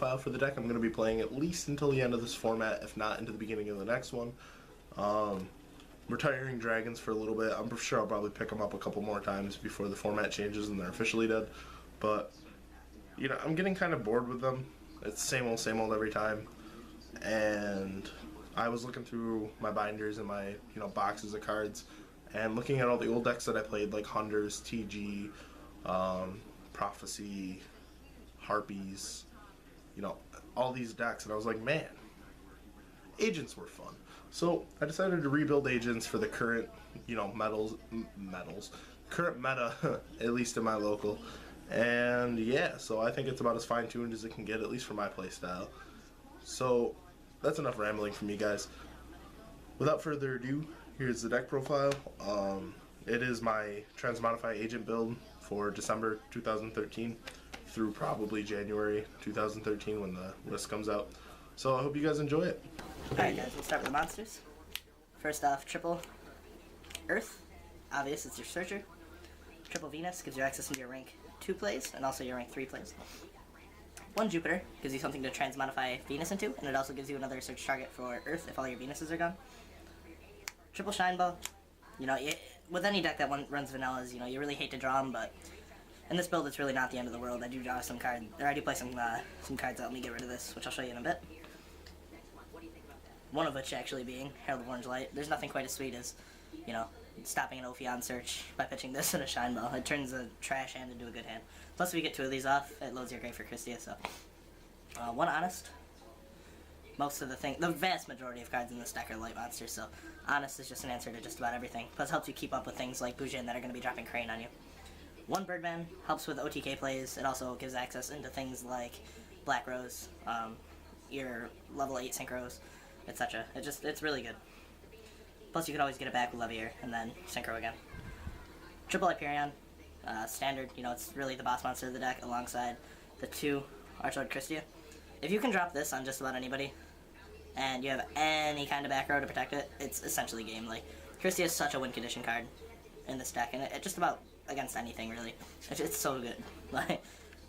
profile for the deck. I'm going to be playing at least until the end of this format, if not into the beginning of the next one. Retiring dragons for a little bit. I'm sure I'll probably pick them up a couple more times before the format changes and they're officially dead. But, you know, I'm getting kind of bored with them. It's same old every time. And I was looking through my binders and my, you know, boxes of cards and looking at all the old decks that I played, like Hunters, TG, Prophecy, Harpies, you know, all these decks, and I was like, man, agents were fun. So I decided to rebuild agents for the current, you know, current meta, at least in my local. And yeah, so I think it's about as fine-tuned as it can get, at least for my playstyle. So that's enough rambling from you guys. Without further ado, here's the deck profile. It is my Transmodify agent build for December 2013 through probably January 2013 when the list comes out. So I hope you guys enjoy it. Alright guys, we'll start with the monsters. First off, triple Earth. Obvious, it's your searcher. Triple Venus gives you access into your rank 2 plays and also your rank 3 plays. 1 Jupiter gives you something to transmodify Venus into, and it also gives you another search target for Earth if all your Venuses are gone. Triple Shine Ball. You know, with any deck that runs vanillas, you know, you really hate to draw them, but in this build it's really not the end of the world. I do draw some cards, or I do play some cards that let me get rid of this, which I'll show you in a bit. One of which actually being Herald of Orange Light. There's nothing quite as sweet as, you know, stopping an Ophion search by pitching this in a Shine Ball. It turns a trash hand into a good hand. Plus, if you get 2 of these off, it loads your grave for Christia, so. 1 Honest. The vast majority of cards in this deck are light monsters, so Honest is just an answer to just about everything. Plus, helps you keep up with things like Bujin that are going to be dropping Crane on you. 1 Birdman helps with OTK plays. It also gives access into things like Black Rose, your level 8 Synchros, etc. It's really good. Plus, you could always get it back with Levier and then Synchro again. Triple Hyperion, standard. You know, it's really the boss monster of the deck alongside the 2 Archlord Christia. If you can drop this on just about anybody, and you have any kind of back row to protect it, it's essentially game. Like, Christia is such a win condition card in this deck, and it just about against anything, really. It's so good. Like,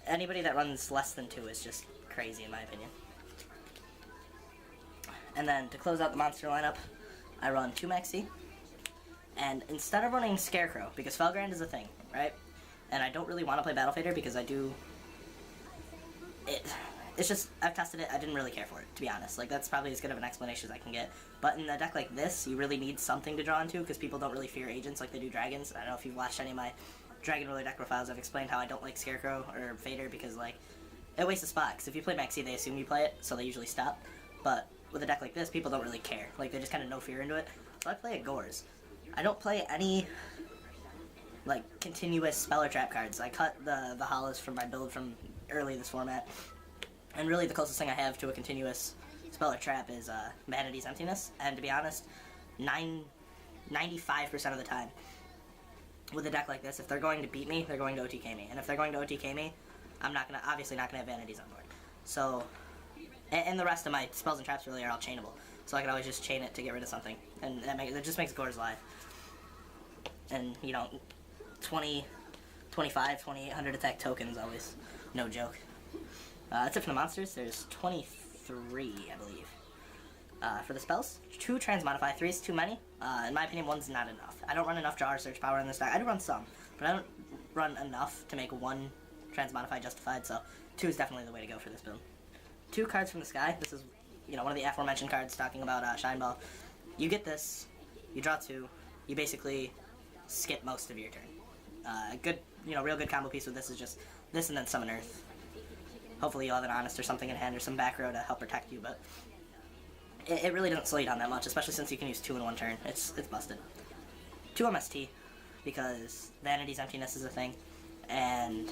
anybody that runs less than 2 is just crazy, in my opinion. And then, to close out the monster lineup, I run 2 Maxi, and instead of running Scarecrow, because Felgrand is a thing, right? And I don't really want to play Battle Fader because I do... It's just, I've tested it, I didn't really care for it, to be honest. Like, that's probably as good of an explanation as I can get. But in a deck like this, you really need something to draw into, because people don't really fear agents like they do dragons. I don't know if you've watched any of my Dragon Ruler deck profiles, I've explained how I don't like Scarecrow or Fader, because, like, it wastes a spot. Because if you play Maxi, they assume you play it, so they usually stop. But with a deck like this, people don't really care. Like, they just kind of no fear into it. So I play a Gores. I don't play any, like, continuous spell or trap cards. I cut the hollows from my build from early this format. And really the closest thing I have to a continuous spell or trap is Vanity's Emptiness. And to be honest, 95% of the time, with a deck like this, if they're going to beat me, they're going to OTK me. And if they're going to OTK me, I'm obviously not going to have Vanities on board. So, and the rest of my spells and traps really are all chainable. So I can always just chain it to get rid of something. And that just makes Gores live. And, you know, 2,800 attack tokens always no joke. That's it for the monsters. There's 23, I believe. For the spells, 2 Transmodify. 3 is too many. In my opinion, 1's not enough. I don't run enough draw or search power in this deck. I do run some, but I don't run enough to make 1 Transmodify justified, so 2 is definitely the way to go for this build. 2 cards from the sky. This is, you know, one of the aforementioned cards talking about Shine Ball. You get this, you draw 2, you basically skip most of your turn. Good, you know, real good combo piece with this is just this and then summon Earth. Hopefully you'll have an Honest or something in hand or some back row to help protect you, but it really doesn't slow you down that much, especially since you can use 2 in 1 turn. It's busted. 2 MST, because Vanity's Emptiness is a thing, and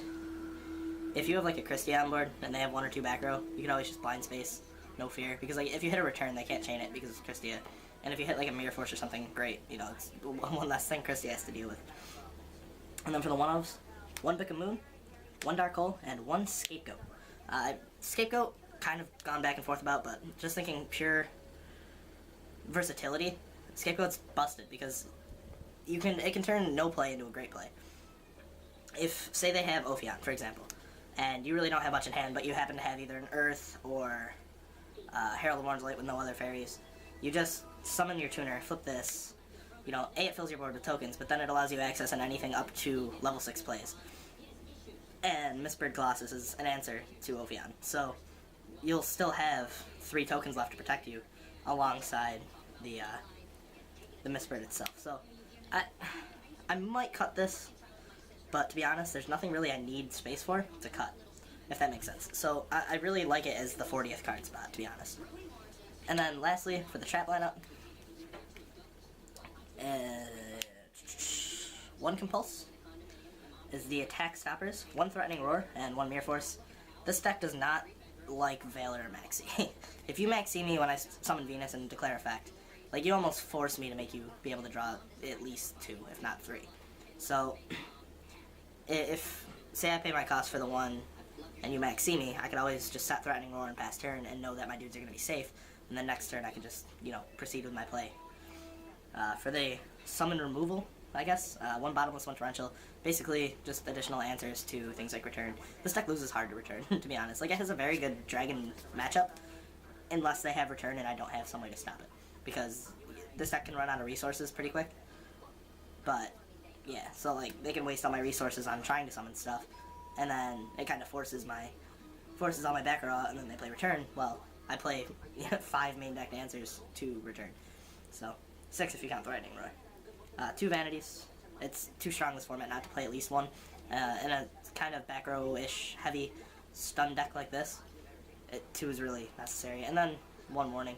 if you have like a Christie on board and they have 1 or 2 back row, you can always just blind space, no fear, because like if you hit a return, they can't chain it because it's Christia, and if you hit like a Mirror Force or something, great, you know, it's one less thing Christie has to deal with. And then for the 1-ofs, 1 Book of Moon, 1 Dark Hole, and 1 Scapegoat. Scapegoat, kind of gone back and forth about, but just thinking pure versatility, Scapegoat's busted because it can turn no play into a great play. If, say they have Ophion, for example, and you really don't have much in hand, but you happen to have either an Earth or Herald of Orange Light with no other fairies, you just summon your tuner, flip this. You know, A, it fills your board with tokens, but then it allows you access on anything up to level 6 plays. And Mistbird Colossus is an answer to Ophion. So you'll still have 3 tokens left to protect you alongside the Mistbird itself. So I might cut this, but to be honest, there's nothing really I need space for to cut, if that makes sense. So I really like it as the 40th card spot, to be honest. And then lastly, for the trap lineup, 1 Compulse is the attack stoppers, 1 Threatening Roar, and 1 Mirror Force. This deck does not like Valor or Maxi. If you Maxi me when I summon Venus and declare effect, like, you almost force me to make you be able to draw at least 2, if not 3. So, if, say I pay my cost for the 1, and you Maxi me, I could always just set Threatening Roar and pass turn and know that my dudes are going to be safe, and then next turn I can just, you know, proceed with my play. For the summon removal, I guess, 1 Bottomless, 1 Torrential, basically just additional answers to things like return. This deck loses hard to return, to be honest. Like, it has a very good dragon matchup, unless they have return and I don't have some way to stop it. Because this deck can run out of resources pretty quick. But, yeah, so, like, they can waste all my resources on trying to summon stuff, and then it kind of forces all my back row, and then they play return. Well, I play 5 main decked answers to return. So, 6 if you count Threatening Roar. 2 Vanities. It's too strong this format not to play at least 1. In a kind of back row-ish heavy stun deck like this, 2 is really necessary. And then 1 Warning.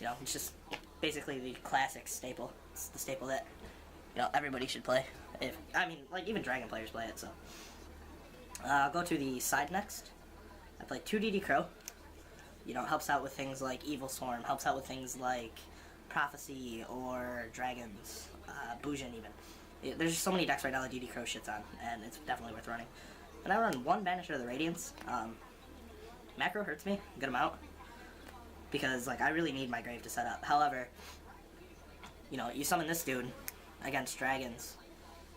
You know, it's just basically the classic staple. It's the staple that, you know, everybody should play. Like, even Dragon players play it, so. I'll go to the side next. I play 2 DD Crow. You know, it helps out with things like Evil Swarm, helps out with things like Prophecy or Dragons, Bujin even. There's just so many decks right now that DD Crow shits on, and it's definitely worth running. And I run 1 Banisher of the Radiance. Macro hurts me a good amount, because, like, I really need my grave to set up. However, you know, you summon this dude against Dragons,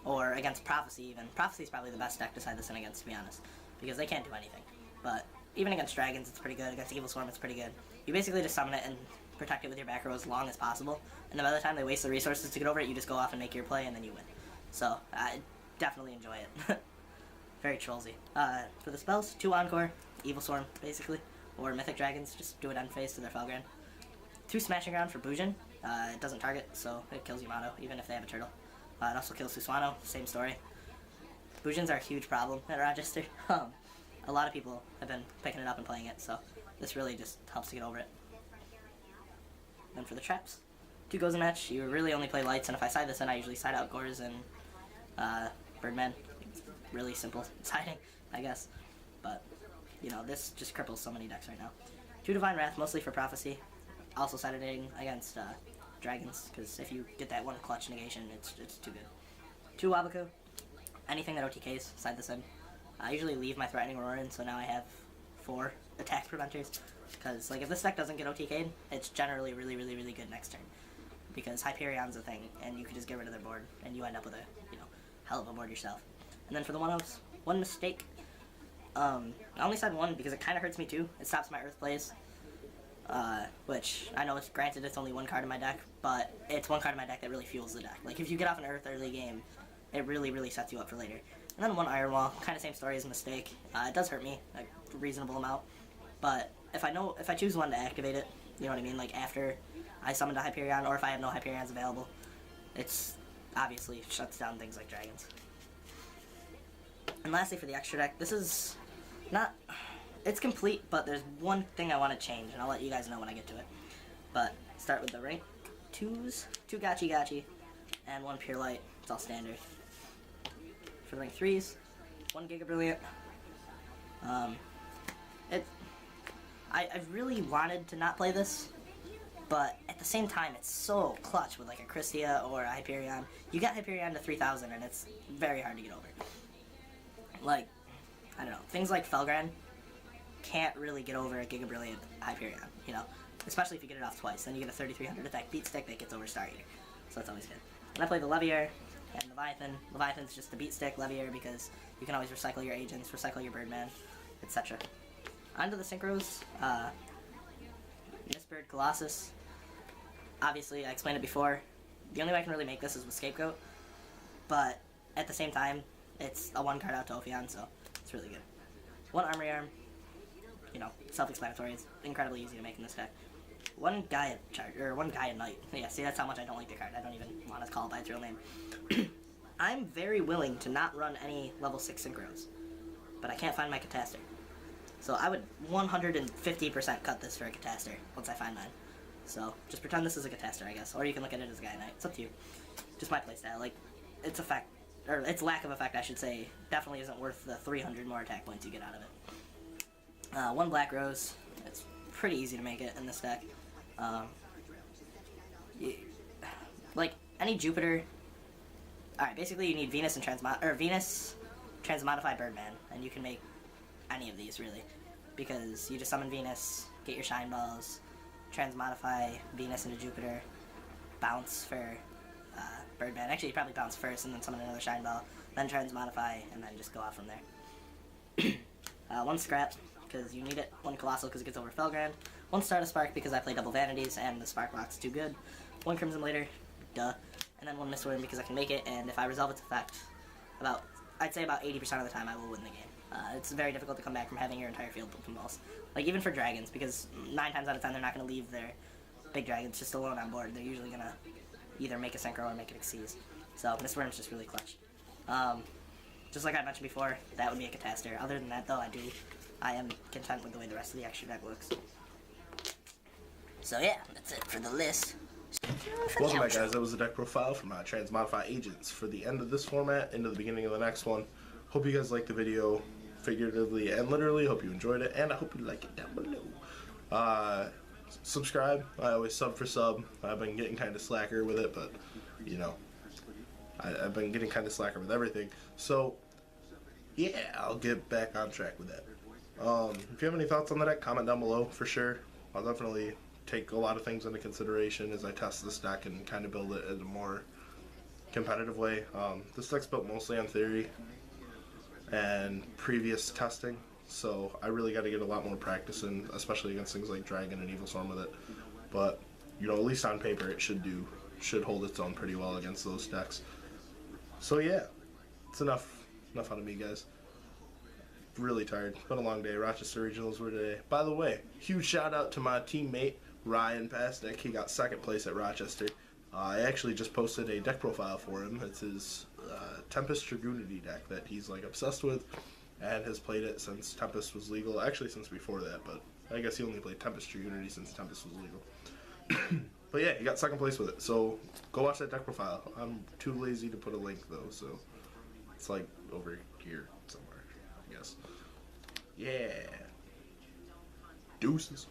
or against Prophecy even. Prophecy's probably the best deck to side this in against, to be honest, because they can't do anything. But even against Dragons, it's pretty good. Against Evil Swarm, it's pretty good. You basically just summon it and protect it with your back row as long as possible, and then by the time they waste the resources to get over it, you just go off and make your play, and then you win. So, I definitely enjoy it. Very trollsy. For the spells, 2 Encore, Evil Swarm, basically, or Mythic Dragons, just do it end phase to their Felgran. 2 Smashing Ground for Bujin. It doesn't target, so it kills Yamato, even if they have a turtle. It also kills Suswano, same story. Bujins are a huge problem at Rochester. A lot of people have been picking it up and playing it, so this really just helps to get over it. Then for the traps, 2 goes in match. You really only play lights, and if I side this in, I usually side out Gores and Birdman. It's really simple siding, I guess. But, you know, this just cripples so many decks right now. 2 Divine Wrath, mostly for Prophecy. Also siding against Dragons, because if you get that 1 clutch negation, it's too good. 2 Wabaku. Anything that OTKs, side this in. I usually leave my Threatening Roar in, so now I have 4 attack preventers. Because, like, if this deck doesn't get OTK'd, it's generally really, really, really good next turn. Because Hyperion's a thing, and you can just get rid of their board, and you end up with a, you know, hell of a board yourself. And then for the 1-0s, 1 Mistake. I only said 1 because it kind of hurts me too. It stops my Earth plays. Which, I know, granted it's only 1 card in my deck, but it's 1 card in my deck that really fuels the deck. Like, if you get off an Earth early game, it really, really sets you up for later. And then 1 Iron Wall, kind of same story as Mistake. It does hurt me, a reasonable amount. But if I choose one to activate it, you know what I mean, like after I summon a Hyperion, or if I have no Hyperions available, it's obviously shuts down things like Dragons. And lastly, for the extra deck, this is not, it's complete, but there's one thing I want to change, and I'll let you guys know when I get to it. But start with the rank 2s, 2 Gachi Gachi, and 1 Pure Light. It's all standard. For the rank 3s, 1 Giga Brilliant. I really wanted to not play this, but at the same time, it's so clutch with like a Christia or a Hyperion. You get Hyperion to 3000, and it's very hard to get over. Like, I don't know, things like Felgran can't really get over a Giga Brilliant Hyperion, you know? Especially if you get it off twice. Then you get a 3300 attack beat stick that gets over Star Eater. So that's always good. And I play the Levier. And Leviathan's just the beat stick levier because you can always recycle your agents, recycle your Birdman, etc. Onto the synchros. Mistbird Colossus. Obviously, I explained it before. The only way I can really make this is with Scapegoat, but at the same time, it's a 1 card out to Ophion, so it's really good. 1 Armory Arm, you know, self-explanatory. It's incredibly easy to make in this deck. 1 Gaia Knight. Yeah, see, that's how much I don't like the card. I don't even want to call it by its real name. I'm very willing to not run any level 6 synchros, but I can't find my Catastor. So I would 150% cut this for a Catastor once I find mine. So just pretend this is a Catastor, I guess, or you can look at it as a Gaia Knight. It's up to you. Just my playstyle. Like, its effect, or its lack of effect, I should say, definitely isn't worth the 300 more attack points you get out of it. 1 Black Rose. It's pretty easy to make it in this deck. Like any Jupiter. Alright, basically you need Venus and Transmodify Birdman, and you can make any of these really, because you just summon Venus, get your Shine Balls, Transmodify Venus into Jupiter, bounce for Birdman. Actually, you probably bounce first and then summon another Shine Ball, then Transmodify, and then just go off from there. 1 Scrap, because you need it. 1 Colossal, because it gets over Felgrand. 1 Stardust Spark, because I play double Vanities, and the Spark Lock's too good. 1 Crimson Later, duh. And then 1 Mistworm, because I can make it, and if I resolve its effect, I'd say about 80% of the time I will win the game. It's very difficult to come back from having your entire field convulse. Like, even for dragons, because 9 times out of 10 they're not going to leave their big dragons just alone on board. They're usually going to either make a synchro or make it exceed. So Mistworm's just really clutch. Just like I mentioned before, that would be a Catastor. Other than that, though, I am content with the way the rest of the extra deck looks. So yeah, that's it for the list. Welcome back, guys. That was the deck profile from Transmodify Agents for the end of this format into the beginning of the next one. Hope you guys liked the video, figuratively and literally. Hope you enjoyed it, and I hope you like it down below. Subscribe. I always sub for sub. I've been getting kind of slacker with it, but, you know, I've been getting kind of slacker with everything. So, yeah, I'll get back on track with that. If you have any thoughts on the deck, comment down below for sure. I'll definitely take a lot of things into consideration as I test this deck and kind of build it in a more competitive way. This deck's built mostly on theory and previous testing, so I really got to get a lot more practice in, especially against things like Dragon and Evil Storm with it. But, you know, at least on paper it should hold its own pretty well against those decks. So yeah, it's enough out of me, guys. Really tired. It's been a long day. Rochester Regionals were today. By the way, huge shout out to my teammate Ryan Pastek. He got 2nd place at Rochester. I actually just posted a deck profile for him. It's his Tempest Dragoonity deck that he's like obsessed with and has played it since Tempest was legal. Actually, since before that, but I guess he only played Tempest Dragoonity since Tempest was legal. But yeah, he got 2nd place with it. So go watch that deck profile. I'm too lazy to put a link though, so it's like over here somewhere, I guess. Yeah. Deuces.